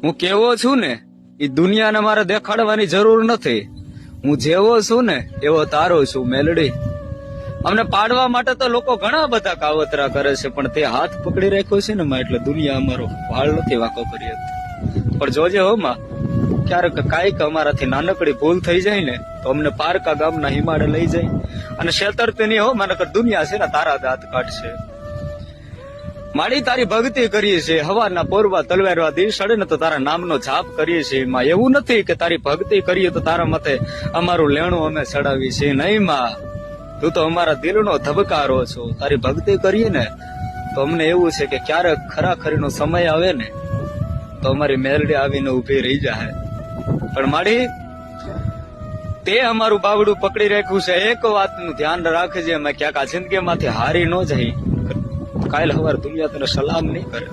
હું કેવો છું ને એ દુનિયાને મારે દેખાડવાની જરૂર નથી. હું જેવો છું ને એવો તારો છું મેલડી. અમને પાડવા માટે તો લોકો ઘણા બધા કાવતરા કરે છે, પણ તે હાથ પકડી રાખ્યો છે ને માં, એટલે દુનિયા અમારો વાળ નથી વાંકો કરી શકતી. પણ જોજે હો માં, ક્યારેક કાંઈક અમારાથી નાનકડી ભૂલ થઈ જાય ને તો અમને પારકા ગામના હિમાડે લઈ જાય અને છેતરતી નહીં હો મને, દુનિયા છે ને તારા દાંત કાઢશે. માડી તારી ભક્તિ કરીએ છીએ, હવારના પોરવા તલવારવા દિવસ સડે ને તો તારા નામનો જાપ કરીએ છીએ માં. એવું નથી કે તારી ભક્તિ કરીએ તો તારા મતે અમારું લેણું અમે ચડાવીએ છીએ, નહીં માં. તું તો અમારા દિલનો ધબકારો છો. તારી ભક્તિ કરીએ ને તો અમને એવું છે કે ક્યારેક ખરાખરીનો સમય આવે ને તો અમારી મેલડી આવીને ઉભી રહી જાય. પણ માડી તે અમારું બાવડું પકડી રાખ્યું છે. એક વાતનું ધ્યાન રાખજે, મેં ક્યાંક આ જિંદગીમાંથી હારી ન જાય. કાલ હવાર દુનિયા તને સલામ નહીં કરે.